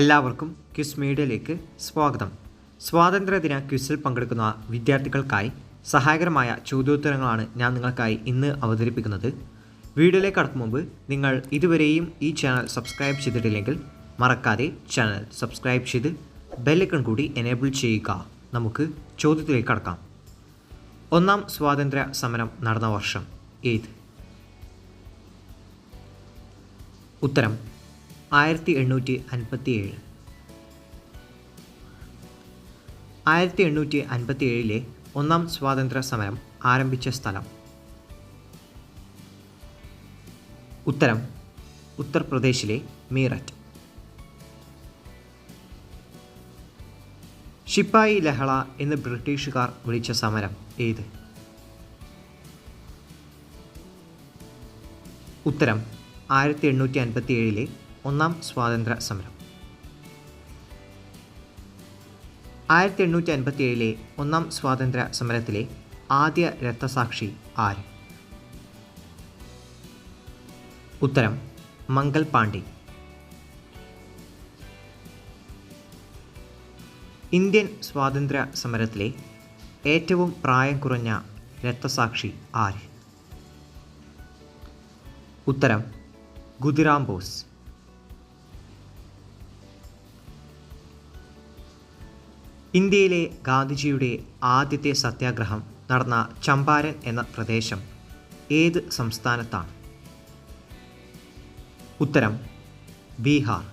എല്ലാവർക്കും ക്വിസ് മീഡിയയിലേക്ക് സ്വാഗതം. സ്വാതന്ത്ര്യദിന ക്വിസിൽ പങ്കെടുക്കുന്ന വിദ്യാർത്ഥികൾക്കായി സഹായകരമായ ചോദ്യോത്തരങ്ങളാണ് ഞാൻ നിങ്ങൾക്കായി ഇന്ന് അവതരിപ്പിക്കുന്നത്. വീഡിയോയിലേക്ക് കടക്കും മുമ്പ് നിങ്ങൾ ഇതുവരെയും ഈ ചാനൽ സബ്സ്ക്രൈബ് ചെയ്തിട്ടില്ലെങ്കിൽ മറക്കാതെ ചാനൽ സബ്സ്ക്രൈബ് ചെയ്ത് ബെല്ലൈക്കൺ കൂടി എനേബിൾ ചെയ്യുക. നമുക്ക് ചോദ്യത്തിലേക്ക് കടക്കാം. ഒന്നാം സ്വാതന്ത്ര്യ സമരം നടന്ന വർഷം ഏത്? ഉത്തരം 1857. 1857 ഒന്നാം സ്വാതന്ത്ര്യ സമരം ആരംഭിച്ച സ്ഥലം? ഉത്തരം ഉത്തർപ്രദേശിലെ മീററ്റ്. ശിപ്പായി ലഹള എന്ന് ബ്രിട്ടീഷുകാർ വിളിച്ച സമരം ഏത്? ഉത്തരം 1857 ഒന്നാം സ്വാതന്ത്ര്യ സമരം. 1857 ഒന്നാം സ്വാതന്ത്ര്യ സമരത്തിലെ ആദ്യ രക്തസാക്ഷി ആര്? ഉത്തരം മംഗൽ പാണ്ഡെ. ഇന്ത്യൻ സ്വാതന്ത്ര്യ സമരത്തിലെ ഏറ്റവും പ്രായം കുറഞ്ഞ രക്തസാക്ഷി ആര്? ഉത്തരം ഖുദിറാം ബോസ്. ഇന്ത്യയിലെ ഗാന്ധിജിയുടെ ആദ്യത്തെ സത്യാഗ്രഹം നടന്ന ചമ്പാരൻ എന്ന പ്രദേശം ഏത് സംസ്ഥാനത്താണ്? ഉത്തരം ബീഹാർ.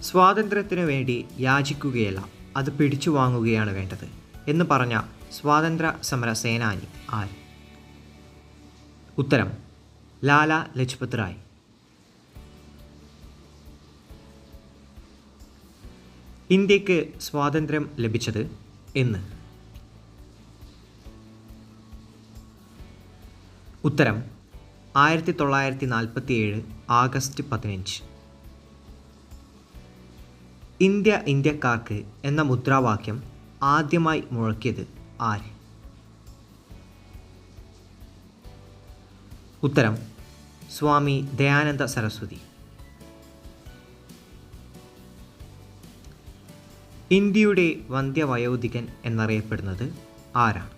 സ്വാതന്ത്ര്യത്തിനു വേണ്ടി യാചിക്കുകയല്ല, അത് പിടിച്ചു വാങ്ങുകയാണ് വേണ്ടത് എന്ന് പറഞ്ഞ സ്വാതന്ത്ര്യ സമര സേനാനി ആര്? ഉത്തരം ലാല ലജ്പത് റായ്. ഇന്ത്യക്ക് സ്വാതന്ത്ര്യം ലഭിച്ചത് എന്ന്? ഉത്തരം 1947 ആഗസ്റ്റ് 15. ഇന്ത്യ ഇന്ത്യക്കാർക്ക് എന്ന മുദ്രാവാക്യം ആദ്യമായി മുഴക്കിയത് ആര്? ഉത്തരം സ്വാമി ദയാനന്ദ സരസ്വതി. ഇന്ത്യയുടെ വന്ധ്യവയോധികൻ എന്നറിയപ്പെടുന്നത് ആരാണ്?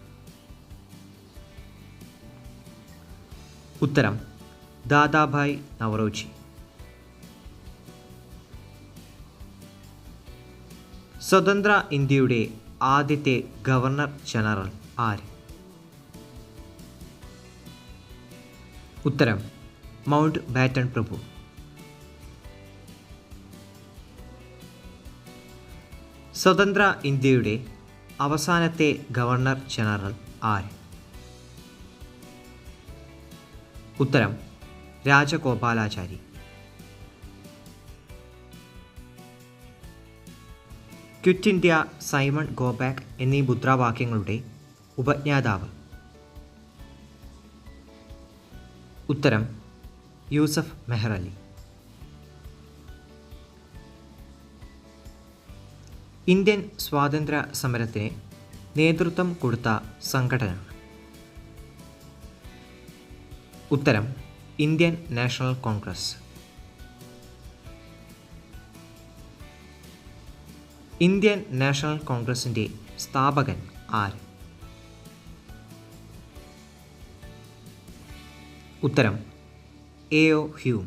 ഉത്തരം ദാദാഭായ് നവറോജി. സ്വതന്ത്ര ഇന്ത്യയുടെ ആദ്യത്തെ ഗവർണർ ജനറൽ ആര്? ഉത്തരം മൗണ്ട് ബാറ്റൺ പ്രഭു. സ്വതന്ത്ര ഇന്ത്യയുടെ അവസാനത്തെ ഗവർണർ ജനറൽ ആര്? ഉത്തരം Rajagopalachari. Quit India, Simon go back എന്നീ മുദ്രാവാക്യങ്ങളുടെ ഉപജ്ഞാതാവ്? ഉത്തരം യൂസഫ് മെഹർ അലി. ഇന്ത്യൻ സ്വാതന്ത്ര്യ സമരത്തിന് നേതൃത്വം കൊടുത്ത സംഘടന? ഉത്തരം Indian national Congress. Indian national കോൺഗ്രസിൻ്റെ സ്ഥാപകൻ ആര്? ഉത്തരം എ.ഒ. ഹ്യൂം.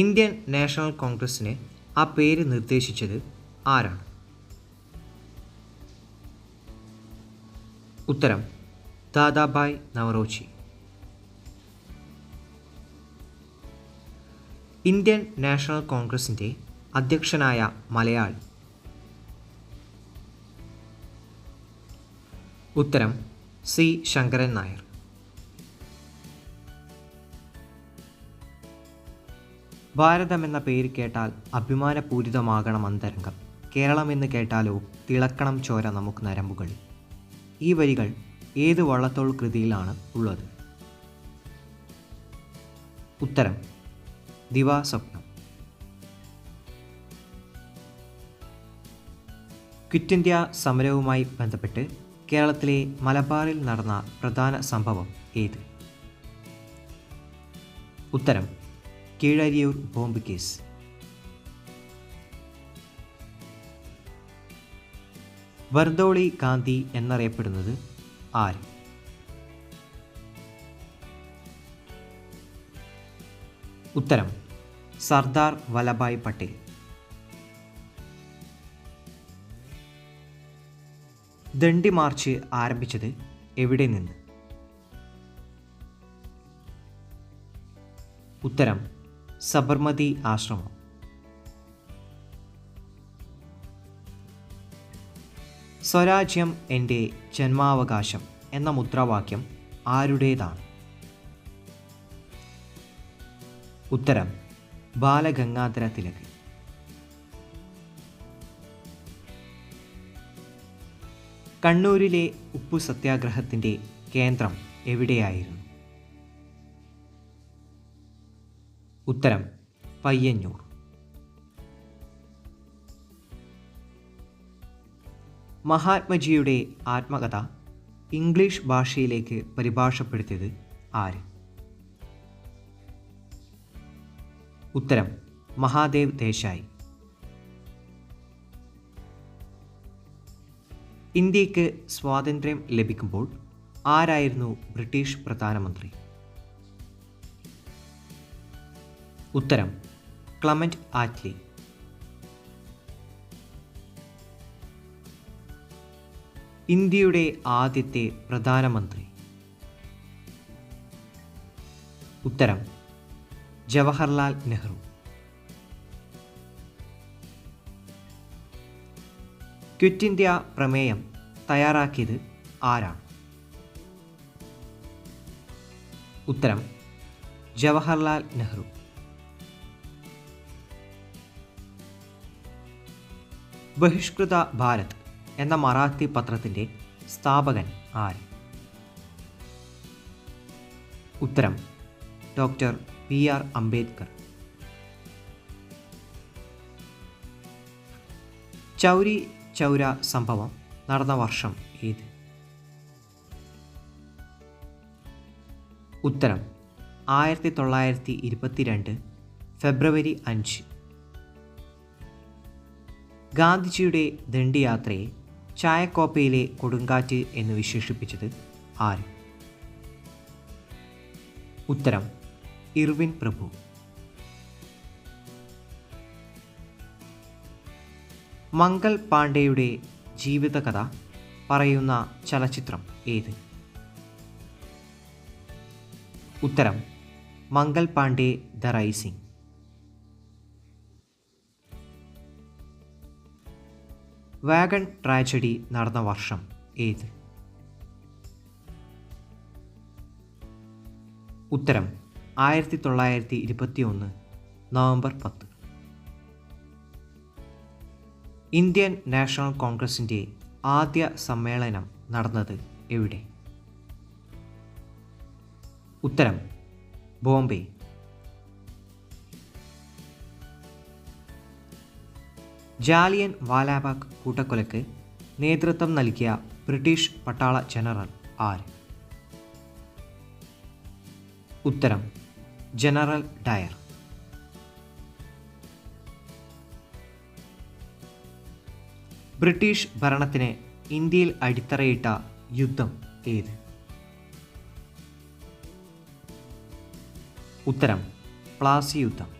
ഇന്ത്യൻ നാഷണൽ കോൺഗ്രസിന് ആ പേര് നിർദ്ദേശിച്ചത് ആരാണ്? ഉത്തരം ദാദാഭായ് നവറോജി. ഇന്ത്യൻ നാഷണൽ കോൺഗ്രസിൻ്റെ അധ്യക്ഷനായ മലയാളി? ഉത്തരം സി ശങ്കരൻ നായർ. ഭാരതമെന്ന പേര് കേട്ടാൽ അഭിമാനപൂരിതമാകണം അന്തരംഗം, കേരളമെന്ന് കേട്ടാലോ തിളക്കണം ചോര നമുക്ക് നരമ്പുകളിൽ. ഈ വരികൾ ഏത് വള്ളത്തോൾ കൃതിയിലാണ് ഉള്ളത്? ഉത്തരം ദിവാസ്വപ്നം. ക്വിറ്റ് ഇന്ത്യ സമരവുമായി ബന്ധപ്പെട്ട് കേരളത്തിലെ മലബാറിൽ നടന്ന പ്രധാന സംഭവം ഏത്? ഉത്തരം കീഴരിയൂർ ബോംബ് കേസ്. വർദോളി ഗാന്ധി എന്നറിയപ്പെടുന്നത് ആര്? ഉത്തരം സർദാർ വല്ലഭായ് പട്ടേൽ. ദണ്ഡി മാർച്ച് ആരംഭിച്ചത് എവിടെ നിന്ന്? ഉത്തരം സബർമതി ആശ്രമം. സ്വരാജ്യം എൻ്റെ ജന്മാവകാശം എന്ന മുദ്രാവാക്യം ആരുടേതാണ്? ഉത്തരം ബാലഗംഗാധര തിലക്. കണ്ണൂരിലെ ഉപ്പു സത്യാഗ്രഹത്തിൻ്റെ കേന്ദ്രം എവിടെയായിരുന്നു? ഉത്തരം പയ്യന്നൂർ. മഹാത്മജിയുടെ ആത്മകഥ ഇംഗ്ലീഷ് ഭാഷയിലേക്ക് പരിഭാഷപ്പെടുത്തിയത് ആര്? ഉത്തരം മഹാദേവ് ദേശായി. ഇന്ത്യക്ക് സ്വാതന്ത്ര്യം ലഭിക്കുമ്പോൾ ആരായിരുന്നു ബ്രിട്ടീഷ് പ്രധാനമന്ത്രി? ഉത്തരം ക്ലമന്റ് ആറ്റ്ലി. ഇന്ത്യയുടെ ആദ്യത്തെ പ്രധാനമന്ത്രി? ഉത്തരം ജവഹർലാൽ നെഹ്റു. ക്വിറ്റ് ഇന്ത്യ പ്രമേയം തയ്യാറാക്കിയത് ആരാണ്? ഉത്തരം ജവഹർലാൽ നെഹ്റു. ബഹിഷ്കൃത ഭാരത് എന്ന മറാത്തി പത്രത്തിൻ്റെ സ്ഥാപകൻ ആര്? ഉത്തരം ഡോക്ടർ BR അംബേദ്കർ. ചൗരി ചൗര സംഭവം നടന്ന വർഷം ഏത്? ഉത്തരം 1922 ഫെബ്രുവരി 5. ഗാന്ധിജിയുടെ ദണ്ഡിയാത്രയെ ചായക്കോപ്പയിലെ കൊടുങ്കാറ്റ് എന്ന് വിശേഷിപ്പിച്ചത് ആര്? ഉത്തരം ഇർവിൻ പ്രഭു. മംഗൾ പാണ്ഡെയുടെ ജീവിതകഥ പറയുന്ന ചലച്ചിത്രം ഏത്? ഉത്തരം Mangal Pande the rising. Wagon tragedy നടന്ന വർഷം ഏത്? ഉത്തരം 1921 നവംബർ 10. ഇന്ത്യൻ നാഷണൽ കോൺഗ്രസിൻ്റെ ആദ്യ സമ്മേളനം നടന്നത് എവിടെ? ഉത്തരം ബോംബെ. ജാലിയൻ വാലാബാഗ് കൂട്ടക്കൊലയ്ക്ക് നേതൃത്വം നൽകിയ ബ്രിട്ടീഷ് പട്ടാള ജനറൽ ആര്? ഉത്തരം ജനറൽ ഡയർ. ബ്രിട്ടീഷ് ഭരണത്തിന് ഇന്ത്യയിൽ അടിത്തറയിട്ട യുദ്ധം ഏത്? ഉത്തരം പ്ലാസി യുദ്ധം.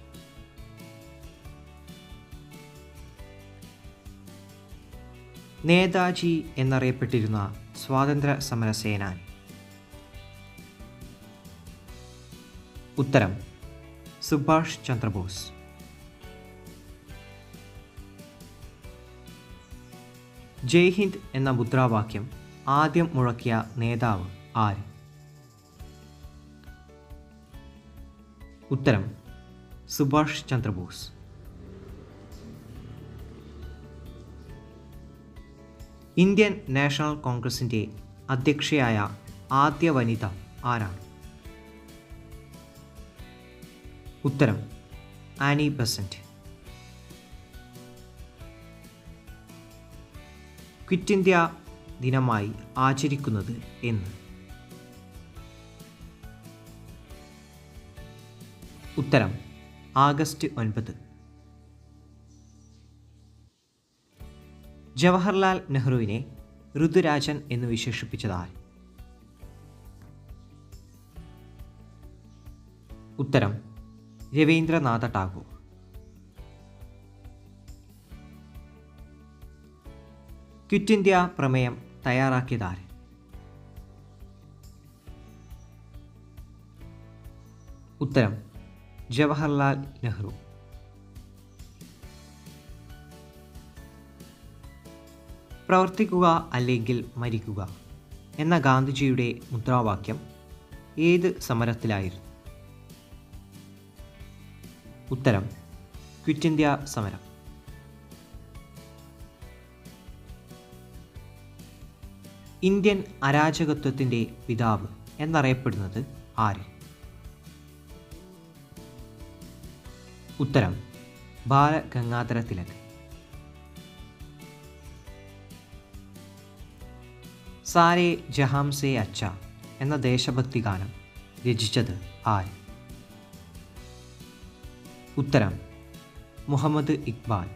നേതാജി എന്നറിയപ്പെട്ടിരുന്ന സ്വാതന്ത്ര്യ സമര സേനാനി? ഉത്തരം സുഭാഷ് ചന്ദ്രബോസ്. ജയ് ഹിന്ദ് എന്ന മുദ്രാവാക്യം ആദ്യം മുഴക്കിയ നേതാവ് ആര്? ഉത്തരം സുഭാഷ് ചന്ദ്രബോസ്. ഇന്ത്യൻ നാഷണൽ കോൺഗ്രസിൻ്റെ അധ്യക്ഷയായ ആദ്യ വനിത ആരാണ്? ഉത്തരം ആനി ബസന്റ്. ക്വിറ്റ് ഇന്ത്യ ദിനമായി ആചരിക്കുന്നത് എന്ന്? ഉത്തരം ആഗസ്റ്റ് 9. ജവഹർലാൽ നെഹ്റുവിനെ ഋതുരാജൻ എന്ന് വിശേഷിപ്പിച്ചതാർ? ഉത്തരം രവീന്ദ്രനാഥ ടാഗോർ. ക്വിറ്റ് ഇന്ത്യ പ്രമേയം തയ്യാറാക്കിയതാർ? ഉത്തരം ജവഹർലാൽ നെഹ്റു. പ്രവർത്തിക്കുക അല്ലെങ്കിൽ മരിക്കുക എന്ന ഗാന്ധിജിയുടെ മുദ്രാവാക്യം ഏത് സമരത്തിലായിരുന്നു? ഉത്തരം ക്വിറ്റ് ഇന്ത്യ സമരം. ഇന്ത്യൻ അരാജകത്വത്തിൻ്റെ പിതാവ് എന്നറിയപ്പെടുന്നത് ആര്? ഉത്തരം ബാലഗംഗാധര തിലക്. സാരേ ജഹാം സേ അച്ച എന്ന ദേശഭക്തി ഗാനം രചിച്ചത് ആര്? ഉത്തരം മുഹമ്മദ് ഇക്ബാൽ.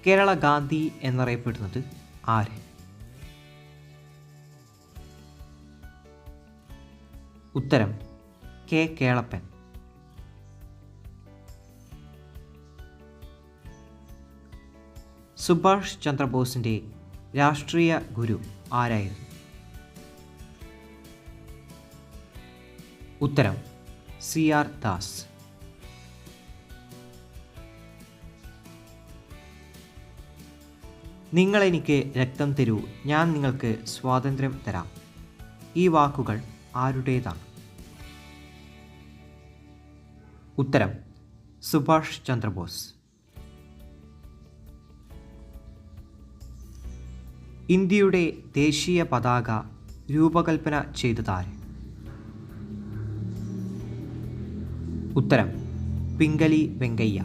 കേരള ഗാന്ധി എന്നറിയപ്പെടുന്നത് ആര്? ഉത്തരം കെ കേളപ്പൻ. സുഭാഷ് ചന്ദ്രബോസിൻ്റെ രാഷ്ട്രീയ ഗുരു ആരായിരുന്നു? ഉത്തരം CR ദാസ്. നിങ്ങളെനിക്ക് രക്തം തരൂ, ഞാൻ നിങ്ങൾക്ക് സ്വാതന്ത്ര്യം തരാം. ഈ വാക്കുകൾ ആരുടേതാണ്? ഉത്തരം സുഭാഷ് ചന്ദ്രബോസ്. ഇന്ത്യയുടെ ദേശീയ പതാക രൂപകൽപ്പന ചെയ്തതാര്? ഉത്തരം പിംഗലി വെങ്കയ്യ.